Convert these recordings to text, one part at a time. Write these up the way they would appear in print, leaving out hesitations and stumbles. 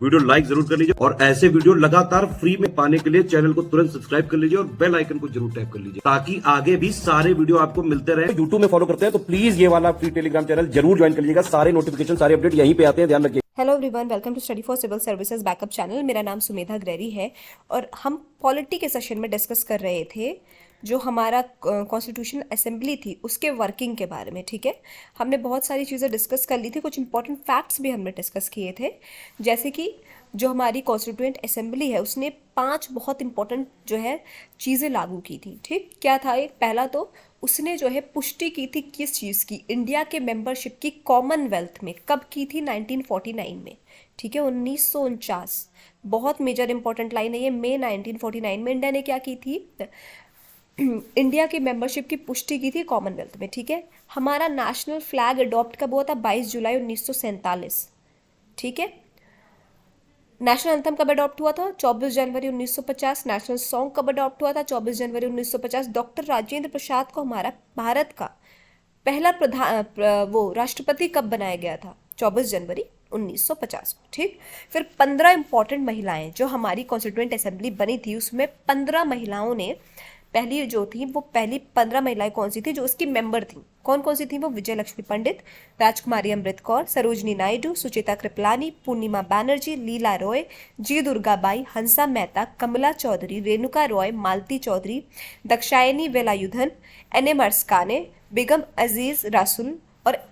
Video like जरूर कर लीजिए और ऐसे वीडियो लगातार फ्री में पाने के लिए चैनल को तुरंत सब्सक्राइब कर लीजिए और बेल आइकन को जरूर टैप कर लीजिए ताकि आगे भी सारे वीडियो आपको मिलते रहे। यूट्यूब में फॉलो करते हैं तो प्लीज ये वाला फ्री टेलीग्राम चैनल जरूर ज्वाइन कर लीजिएगा। सारे नोटिफिकेशन सारे अपडेट यहीं पे आते हैं, ध्यान रखिए। Hello everyone, welcome to study for civil services backup channel. मेरा नाम सुमेधा ग्रेरी है और हम पॉलिटी के सेशन में डिस्कस कर रहे थे जो हमारा कॉन्स्टिट्यूशन असेंबली थी उसके वर्किंग के बारे में। ठीक है, हमने बहुत सारी चीज़ें डिस्कस कर ली थी, कुछ इंपॉर्टेंट फैक्ट्स भी हमने डिस्कस किए थे, जैसे कि जो हमारी कॉन्स्टिट्यूएंट असेंबली है उसने 5 बहुत इंपॉर्टेंट जो है चीज़ें लागू की थी। ठीक, क्या था ये? पहला तो उसने जो है पुष्टि की थी किस चीज़ की? इंडिया के मेंबरशिप की कॉमनवेल्थ में। कब की थी? 1949 में। ठीक है, 1949। बहुत मेजर इंपॉर्टेंट लाइन है ये। मई 1949 में इंडिया ने क्या की थी? इंडिया की मेंबरशिप की पुष्टि की थी कॉमनवेल्थ में। ठीक है, हमारा नेशनल फ्लैग अडॉप्ट कब हुआ था? 22 जुलाई 1947। ठीक है, नेशनल एंथम कब अडॉप्ट हुआ था? 24 जनवरी 1950। नेशनल सॉन्ग कब अडॉप्ट हुआ था? 24 जनवरी 1950। डॉक्टर राजेंद्र प्रसाद को हमारा भारत का पहला वो राष्ट्रपति कब बनाया गया था? 24 जनवरी 1950। ठीक, फिर 15 इंपॉर्टेंट महिलाएं जो हमारी कॉन्स्टिट्यूएंट असेंबली बनी थी उसमें 15 महिलाओं ने पहली जो थी वो पहली 15 महिलाएं कौन सी थी जो उसकी मेंबर थी? कौन कौन सी थी वो? विजय लक्ष्मी पंडित, राजकुमारी अमृत कौर, सरोजनी नायडू, सुचिता कृपलानी, पूर्णिमा बैनर्जी, लीला रॉय, जी दुर्गाबाई, हंसा मेहता, कमला चौधरी, रेणुका रॉय, मालती चौधरी, दक्षायनी वेलायुधन, एन.एम. अर्सकाने, बेगम अजीज रासुल और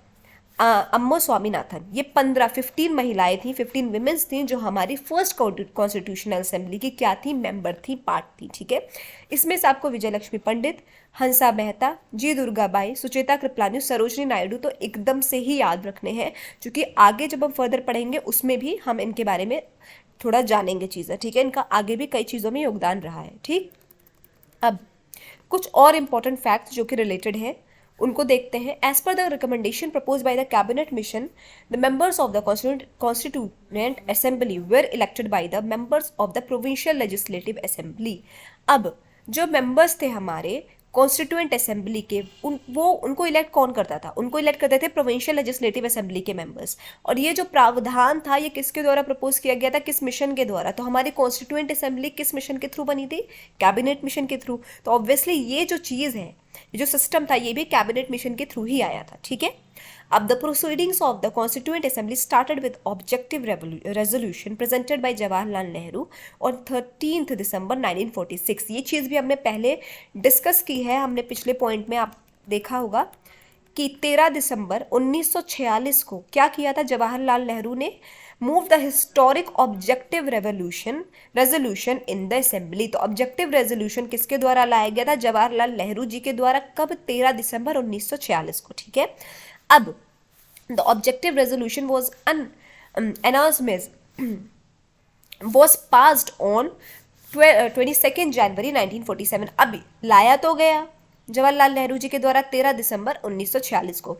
अम्मो स्वामीनाथन। ये 15 महिलाएं थी, 15 विमेंस थी जो हमारी फर्स्ट कॉन्स्टिट्यूशनल असेंबली की क्या थी? मेंबर थी, पार्ट थी। ठीक है, इसमें से आपको विजय लक्ष्मी पंडित, हंसा मेहता, जी दुर्गाबाई, सुचेता कृपलानी, सरोजनी नायडू तो एकदम से ही याद रखने हैं, क्योंकि आगे जब हम फर्दर पढ़ेंगे उसमें भी हम इनके बारे में थोड़ा जानेंगे चीज़ें। ठीक है, इनका आगे भी कई चीज़ों में योगदान रहा है। ठीक, अब कुछ और इंपॉर्टेंट फैक्ट्स जो कि रिलेटेड हैं उनको देखते हैं। As per the recommendation propose by the cabinet mission, the members of the constituent assembly were elected by the members of the provincial legislative assembly. अब जो मेंबर्स थे हमारे कॉन्स्टिट्यूएंट असेंबली के, उनको इलेक्ट कौन करता था? उनको इलेक्ट करते थे प्रोविंशियल लेजिस्लेटिव असेंबली के मेंबर्स। और ये जो प्रावधान था ये किसके द्वारा प्रपोज किया गया था? किस मिशन के द्वारा? तो हमारी कॉन्स्टिट्यूएंट असेंबली किस मिशन के थ्रू बनी थी? कैबिनेट मिशन के थ्रू। तो ऑब्वियसली ये जो चीज़ है, ये जो सिस्टम था, ये भी कैबिनेट मिशन के थ्रू ही आया था। ठीक है, अब the proceedings of the constituent assembly started with objective resolution presented by Jawaharlal Nehru on 13 दिसंबर 1946। ये चीज़ भी हमने पहले डिस्कस की है, हमने पिछले पॉइंट में आप देखा होगा कि 13 दिसंबर 1946 को क्या किया था जवाहरलाल नेहरू ने? Move the historic objective resolution in the assembly. तो ऑब्जेक्टिव रेजोल्यूशन किसके द्वारा लाया गया था? जवाहरलाल नेहरू जी के द्वारा। कब? 13 दिसंबर 1946 को। ठीक है, अब the objective resolution was was passed on 22 जनवरी 1947। अब लाया तो गया जवाहरलाल नेहरू जी के द्वारा 13 दिसंबर 1946 को।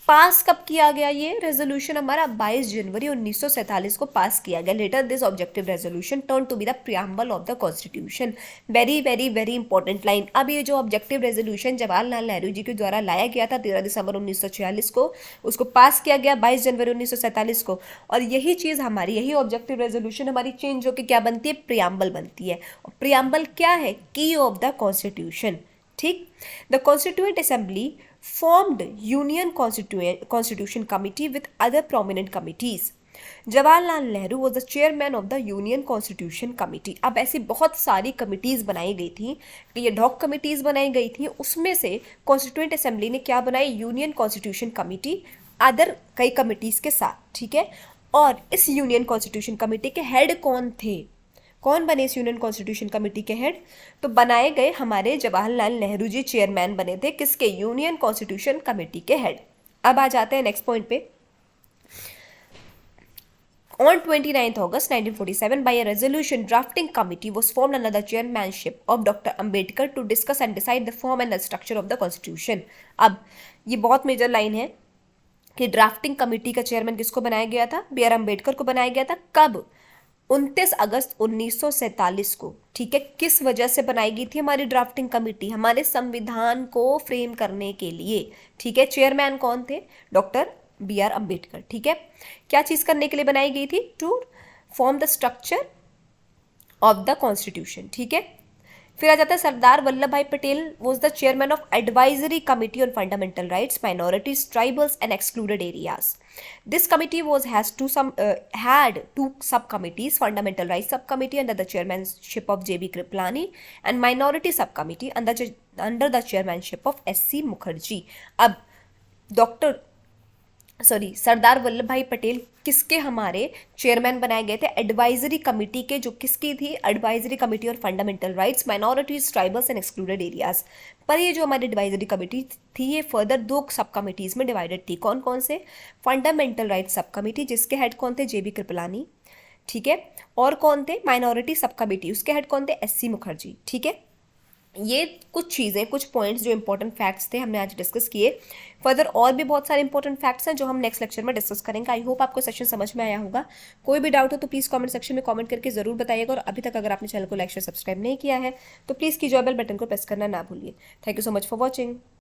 पास कब किया गया? ये रेजोल्यूशन हमारा 22 जनवरी 1947 को पास किया गया। Later this objective resolution turn to be the preamble of the constitution. Very very very important line. अब ये जो ऑब्जेक्टिव रेजोल्यूशन जवाहरलाल नेहरू जी के द्वारा लाया गया था 13 दिसंबर 1946 को, उसको पास किया गया 22 जनवरी 1947 को। और यही चीज़ हमारी, यही ऑब्जेक्टिव रेजोल्यूशन हमारी चेंज होकर क्या बनती है? प्रियम्बल बनती है। और प्रियम्बल क्या है? की ऑफ द कॉन्स्टिट्यूशन। ठीक, the constituent assembly formed Union Constitution Committee with other prominent committees. Jawaharlal Nehru was the chairman of the Union Constitution Committee. अब ऐसी बहुत सारी कमिटीज़ बनाई गई थी, ये डॉक कमिटीज़ बनाई गई थी, उसमें से कॉन्स्टिट्यूएंट असेंबली ने क्या बनाई? यूनियन कॉन्स्टिट्यूशन कमिटी अदर कई कमिटीज़ के साथ। ठीक है, और इस यूनियन कॉन्स्टिट्यूशन कमिटी के हेड कौन थे? कौन बने इस यूनियन कॉन्स्टिट्यूशन कमेटी के हेड? तो बनाए गए हमारे जवाहरलाल नेहरू जी चेयरमैन बने थे। किसके? यूनियन कॉन्स्टिट्यूशन कमेटी के हेड। अब आ जाते हैं नेक्स्ट पॉइंट पे। On 29 August 1947 by a resolution drafting committee was formed under the chairmanship of Dr. Ambedkar to discuss and decide the form and the structure of the constitution. अब ये बहुत major line है कि drafting committee का chairman किसको बनाया गया था? बी आर अम्बेडकर को बनाया गया था। कब? 29 अगस्त 1947 को। ठीक है, किस वजह से बनाई गई थी हमारी ड्राफ्टिंग कमेटी? हमारे संविधान को फ्रेम करने के लिए। ठीक है, चेयरमैन कौन थे? Doctor B R Ambedkar. ठीक है, क्या चीज़ करने के लिए बनाई गई थी? To form the structure of the constitution, ठीक है। फिर आ जाता है Sardar Vallabh Bhai Patel was the chairman of advisory committee on fundamental rights, minorities, tribals and excluded areas. This committee had two subcommittees: fundamental rights subcommittee under the chairmanship of J.B. Kriplani and minority subcommittee under the chairmanship of S.C. Mukherjee. अब सरदार वल्लभ भाई पटेल किसके हमारे chairman बनाए गए थे? Advisory committee के, जो किसकी थी? एडवाइजरी कमिटी और fundamental rights, minorities, tribals and excluded areas. पर ये जो हमारी एडवाइजरी कमिटी थी ये फर्दर दो सब कमिटीज में डिवाइडेड थी। कौन कौन से? फंडामेंटल राइट्स सब कमिटी, जिसके हेड कौन थे? जेबी कृपलानी, ठीक है। और कौन थे? माइनॉरिटी सब कमिटी, उसके हेड कौन थे? एससी मुखर्जी, ठीक है। ये कुछ चीज़ें, कुछ पॉइंट्स जो इंपॉर्टेंट फैक्ट्स थे हमने आज डिस्कस किए। फर्दर और भी बहुत सारे इंपॉर्टेंट फैक्ट्स हैं जो हम नेक्स्ट लेक्चर में डिस्कस करेंगे। आई होप आपको सेशन समझ में आया होगा। कोई भी डाउट हो तो प्लीज़ कमेंट सेक्शन में कमेंट करके ज़रूर बताइएगा। और अभी तक अगर आपने चैनल को लाइक शेयर सब्सक्राइब नहीं किया है तो प्लीज़ कीजिए, बेल बटन को प्रेस करना ना भूलिए। Thank you so much for watching.